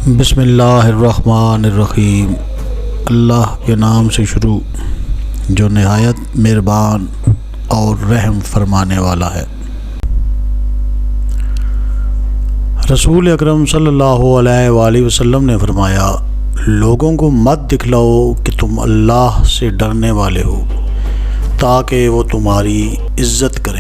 बिस्मिल्लाहिर्रहमानिर्रहीम। अल्लाह के नाम से शुरू जो नहायत मेहरबान और रहम फरमाने वाला है। रसूल अकरम सल्लल्लाहु अलैहि वसल्लम ने फरमाया, लोगों को मत दिखलाओ कि तुम अल्लाह से डरने वाले हो ताकि वो तुम्हारी इज़्ज़त करें।